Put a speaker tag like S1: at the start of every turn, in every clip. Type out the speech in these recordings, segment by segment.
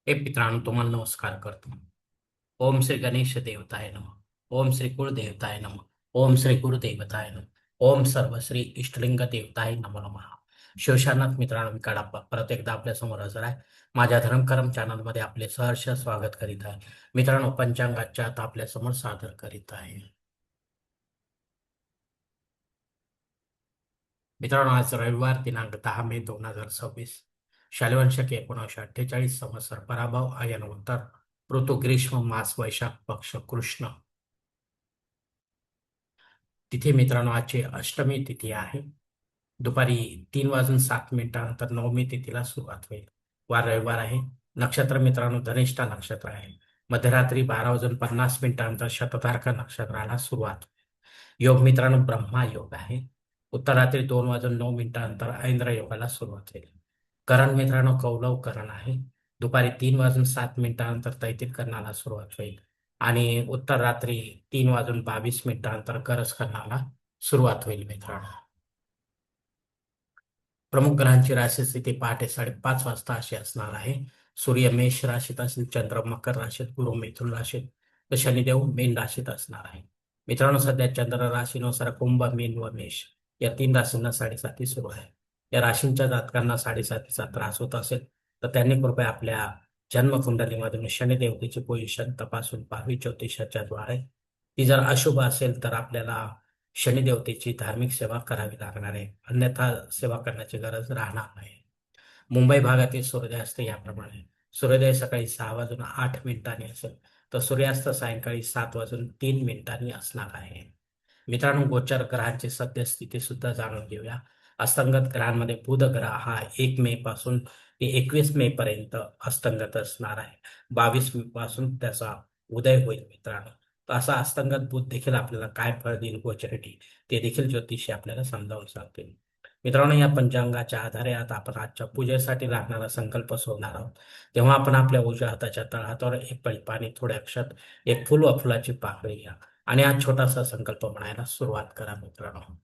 S1: हे मित्रांनो, तुम्हाला नमस्कार करतो. ओम श्री गणेश देवताय नमः. ओम श्री कुलदेवताय नमः. ओम श्री गुरुदेवताय नमः. ओम सर्व श्री इष्टलिंग देवताय नमो नमः. शिवशानात मित्रांनो, मी काळाप्पा परत एकदा आपल्या समोर हजर आहे. माझ्या धर्मकरम चॅनलमध्ये आपले सहर्ष स्वागत करीत आहे. मित्रांनो, पंचांगाच्या आता आपल्या समोर सादर करीत आहे. मित्रांनो, आज रविवार दिनांक 10 मे 2026, शालिवान शके 1948, संवत्सर पराभव, आयन उत्तर, ऋतू ग्रीष्म, मास वैशाख, पक्ष कृष्ण. तिथे मित्रांनो, आजची अष्टमी तिथी आहे. दुपारी 3 वाजून 7 मिनिटानंतर नवमी तिथीला सुरुवात होईल. वार रविवार आहे. नक्षत्र मित्रांनो, धनिष्ठा नक्षत्र आहे. मध्यरात्री 12 वाजून 50 मिनिटानंतर शततारका नक्षत्राला सुरुवात. योग मित्रांनो, ब्रह्मा योग आहे. उत्तर रात्री 2 वाजून 9 मिनिटानंतर ऐंद्र योगाला सुरुवात होईल. करण मित्रांनो, कौलव करण आहे. दुपारी 3 वाजून 7 मिनिटानंतर तैतिल करणाला सुरुवात होईल आणि उत्तर रात्री 3 वाजून 22 मिनिटानंतर गरज करणाला सुरुवात होईल. मित्रांनो, प्रमुख ग्रहांची राशी स्थिती पहाटे 5:30 वाजता अशी असणार आहे. सूर्य मेष राशीत असेल, चंद्र मकर राशीत, गुरु मिथुन राशीत, तर शनिदेव मीन राशीत असणार आहे. मित्रांनो, सध्या चंद्र राशीनुसार कुंभ, मीन व मेष या 3 राशींना साडेसाती सुरू आहे. या राशींच्या जातकांना साडेसातीचा त्रास होत असेल तर त्यांनी कृपया आपल्या जन्मकुंडलीमधून शनिदेवतेची पोझिशन तपासून पाहावी ज्योतिषाच्या द्वारे. ती जर अशुभ असेल तर आपल्याला शनिदेवतेची धार्मिक सेवा करावी लागणार आहे, अन्यथा सेवा करण्याची गरज राहणार नाही. मुंबई भागातील सूर्यास्त याप्रमाणे: सूर्योदय सकाळी 6 वाजून 8 मिनिटांनी असेल, तर सूर्यास्त सायंकाळी 7 वाजून 3 मिनिटांनी असणार आहे. मित्रांनो, गोचर ग्रहांची सद्यस्थिती सुद्धा जाणून घेऊया. अस्तंगत ग्रहांमध्ये बुध ग्रह हा 1 मे पासून ते 21 मे पर्यंत अस्तंगत असणार आहे. 22 पासून त्याचा उदय होईल. मित्रांनो, तर असा अस्तंगत बुध देखील आपल्याला काय फळ देईल गोचरिटी, ते देखील ज्योतिषी आपल्याला समजावून सांगतील. मित्रांनो, या पंचांगाच्या आधारे आता आपण आजच्या पूजेसाठी लागणारा संकल्प सोडणार आहोत. तेव्हा आपण आपल्या उजव्या हाताच्या तळहातावर एक पळी पाणी, थोडे अक्षत, एक फुल व फुलाची पाकळी घ्या आणि हा छोटासा संकल्प म्हणायला सुरुवात करा. मित्रांनो,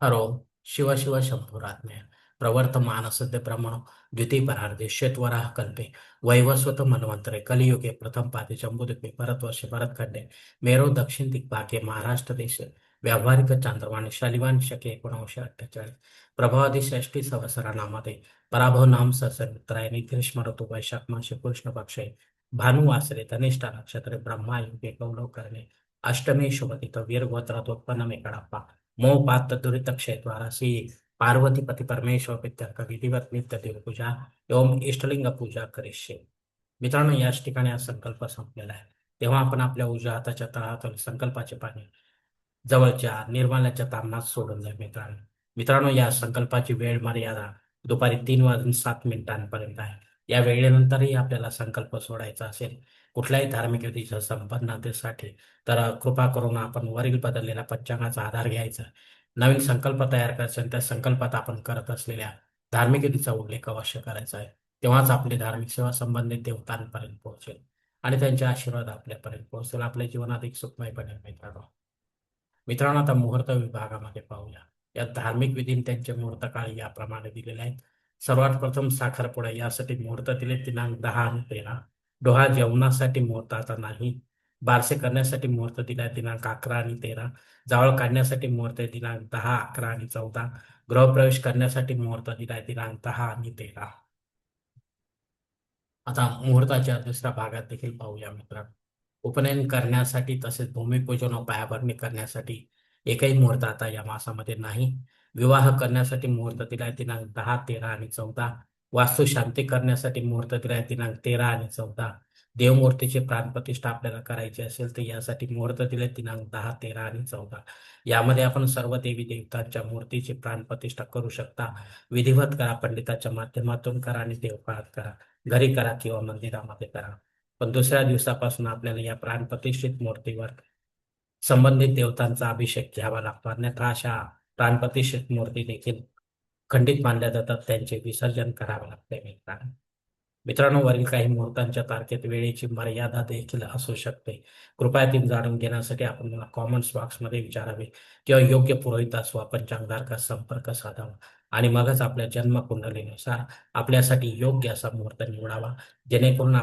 S1: हरो शिव शिव शंभुरात्म्य प्रवर्तमान सद्य ब्रह्मणो द्वितीय परार्धे श्वेतवराह कल्पे वैवस्वत मन्वंतरे कलियुगे प्रथम पादे जम्बूद्वीपे भरतवर्षे भरतखंडे मेरो दक्षिण दिग्भागे महाराष्ट्र देशे व्यावहारिक चांद्रमाने शालिवान शके 1948 प्रभावादी षष्टी संवत्सरानामध्ये पराभव नाम सहस्रोत्तरायणी ग्रीष्म ऋतू वैशाख मासे कृष्ण पक्षे भानुवासरे धनिष्ठा नक्षत्रे ब्रह्मा युगे गौरव करणे अष्टमी शुभतिथ वीर गोत्रातोत्पन्न मे कडाप्पा मोह पात दुरित क्षय द्वारा श्री पार्वती पती परमेश्वर पित्यार्थ विधिवत नित्य देवपूजा एवं इष्टलिंग पूजा करिष्ये. मित्रांनो, याच ठिकाणी हा संकल्प संपलेला आहे. तेव्हा आपण आपल्या उजव्या हाताच्या तळहातावर संकल्पाचे पाणी जवळच्या निर्माल्याच्या तामणात सोडून द्या. मित्रांनो मित्रांनो या संकल्पाची वेळ मर्यादा दुपारी 3 वाजून 7 मिनिटांपर्यंत आहे. या वेळेनंतरही आपल्याला संकल्प सोडायचा असेल कुठल्याही धार्मिक विधीच्या संपन्नतेसाठी, तर कृपा करून आपण वरील बदललेल्या पंचांगाचा आधार घ्यायचा. नवीन संकल्प तयार करायचा आणि त्या संकल्पात आपण करत असलेल्या धार्मिक विधीचा उल्लेख अवश्य करायचा आहे. तेव्हाच आपली धार्मिक सेवा संबंधित देवतांपर्यंत पोहोचेल आणि त्यांचे आशीर्वाद आपल्यापर्यंत पोहोचेल. आपल्या जीवन अधिक सुखमय बनेल. मित्रांनो, आता मुहूर्त विभागामध्ये पाहूया. या धार्मिक विधी त्यांचे मुहूर्त काळ याप्रमाणे दिलेले आहेत. सर्वात प्रथम साखरपुडा यासाठी मुहूर्त दिले दिनांक 10 आणि 13. डोहाळ जेवणासाठी मुहूर्त आता नाही. बारसे करण्यासाठी मुहूर्त दिला दिनांक 11 आणि 13. जावळ काढण्यासाठी मुहूर्त दिनांक 10, 11 आणि 14. गृहप्रवेश करण्यासाठी मुहूर्त दिलाय दिनांक 10 आणि 13. आता मुहूर्ताच्या दुसऱ्या भागात देखील पाहूया. मित्रांनो, उपनयन करण्यासाठी तसेच भूमिपूजन व पायाभरणी करण्यासाठी एकही मुहूर्त आता या मासामध्ये नाही. विवाह करण्यासाठी मुहूर्त दिलाय दिनांक 10, 13 आणि 14. वास्तुशांती करण्यासाठी मुहूर्त दिलाय दिनांक 13 आणि 14. देवमूर्तीची प्राणप्रतिष्ठा आपल्याला करायची असेल तर यासाठी मुहूर्त दिले दिनांक 10, 13 आणि 14. यामध्ये आपण सर्व देवी देवतांच्या मूर्तीची प्राणप्रतिष्ठा करू शकता. विधिवत करा, पंडिताच्या माध्यमातून करा आणि देवकाळात करा. घरी करा किंवा मंदिरामध्ये करा. पण दुसऱ्या दिवसापासून आपल्याला या प्राणप्रतिष्ठित मूर्तीवर संबंधित देवतांचा अभिषेक घ्यावा लागतो, अन्यथा अशा प्राणप्रतिष्ठित मूर्ती देखील खंडित मानल्या जातात, त्यांचे विसर्जन करावे लागते. मित्रांनो, मित्रांनो, वरील काही मुहूर्तांच्या तारखेत वेळेची मर्यादा देखील असू शकते. कृपया ती जाणून घेण्यासाठी आपण मला कॉमेंट्स बॉक्समध्ये विचारावे किंवा योग्य पुरोहितास वा पंचांगधारकास संपर्क साधावा आणि मगच आपल्या जन्मकुंडलीनुसार आपल्यासाठी योग्य असा मुहूर्त निवडावा, जेणेकरून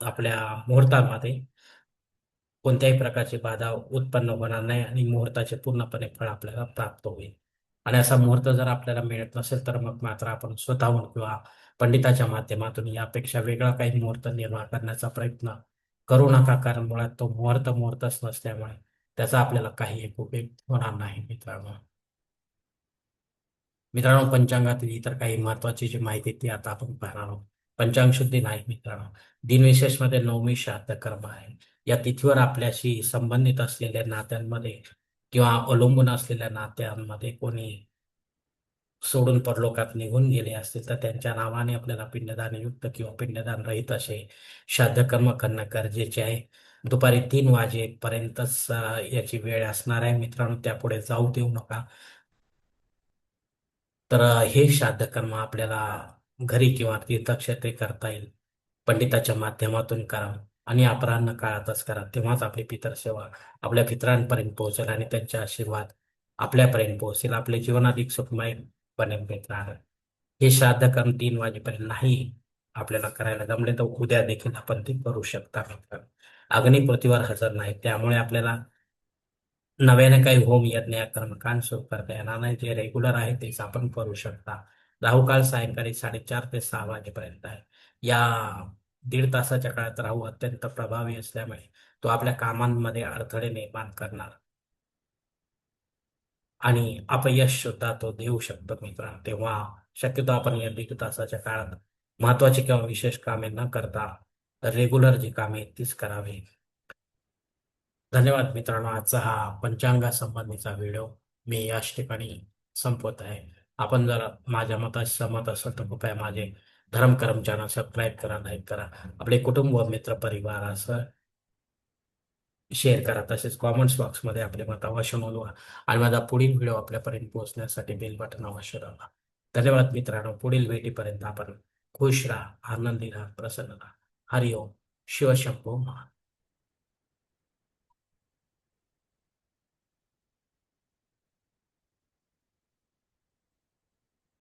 S1: आपल्या मुहूर्तामध्ये कोणत्याही प्रकारची बाधा उत्पन्न होणार नाही आणि मुहूर्ताचे पूर्णपणे फळ आपल्याला प्राप्त होईल. आणि असा मुहूर्त जर आपल्याला मिळत नसेल, तर मग मात्र आपण स्वतःहून किंवा पंडिताच्या माध्यमातून यापेक्षा वेगळा काही मुहूर्त निर्माण करण्याचा प्रयत्न करू नका. कारण मुळात तो मुहूर्तच नसल्यामुळे त्याचा आपल्याला काही एक उपयोग होणार नाही मित्रांनो. मित्रांनो, पंचांगातील इतर काही महत्वाची जी माहिती ती आता आपण पाहणार आहोत. पंचांग शुद्धी नाही मित्रांनो. दिनविशेषमध्ये नवमी श्राद्ध कर्म आहे. या तिथीवर आपल्याशी संबंधित असलेल्या नात्यांमध्ये किंवा अवलंबून असलेल्या नात्यांमध्ये कोणी सोडून परलोकात निघून गेले असतील, तर त्यांच्या नावाने आपल्याला पिंडदान युक्त किंवा पिंडदान रहित असे श्राद्ध कर्म करणं गरजेचे आहे. दुपारी 3 वाजेपर्यंतच याची वेळ असणार आहे मित्रांनो, त्यापुढे जाऊ देऊ नका. तर हे श्राद्ध कर्म आपल्याला घरी किंवा तीर्थक्षेत्री करता येईल. पंडिताच्या माध्यमातून करा आणि अपराह्न काळातच करा. तेव्हाच आपली पितरसेवा आपल्या पितरांपर्यंत पोहोचेल आणि त्यांचे आशीर्वाद आपल्यापर्यंत पोहोचेल. आपले जीवन अधिक सुखमय बनेल मित्रांनो. हे श्राद्ध कर्म 3 वाजेपर्यंत नाही आपल्याला करायला जमले, तर उद्या देखील आपण ते करू शकता मित्रांनो. अग्निपृथ्वीवर हजर नाही, त्यामुळे आपल्याला नव्याने काही होम यज्ञ या कर्मकांड सुरू करता येणार नाही. जे रेग्युलर आहे तेच आपण करू शकता. राहुकाळ सायंकाळी 4:30 ते 6 वाजेपर्यंत आहे. या 1.5 तासाच्या काळात राहू अत्यंत प्रभावी असल्यामुळे तो आपल्या कामांमध्ये अडथळे निर्माण करणार आणि अपयश सुद्धा तो देऊ शकतो मित्रांनो. तेव्हा शक्यतो आपण या 1.5 तासाच्या काळात महत्वाची किंवा विशेष कामे न करता रेग्युलर जी कामे आहेत तीच करावी. धन्यवाद मित्रांनो. आजचा हा पंचांगासंबंधीचा व्हिडिओ मी याच ठिकाणी संपवत आहे. आपण जर माझ्या मताशी सहमत असाल तर कृपया माझे धर्मकरम चॅनल सबस्क्राईब करा, लाईक करा. आपले कुटुंब व मित्र परिवारासह शेअर करा. तसेच कॉमेंट्स बॉक्समध्ये आपले मत अवश्य नोंदवा आणि माझा पुढील व्हिडिओ आपल्यापर्यंत पोहोचण्यासाठी बेल बटन अवश्य दाबा. धन्यवाद मित्रांनो. पुढील भेटीपर्यंत आपण खुश राहा, आनंदी राहा, प्रसन्न राहा. हरिओम. शिवशंभो.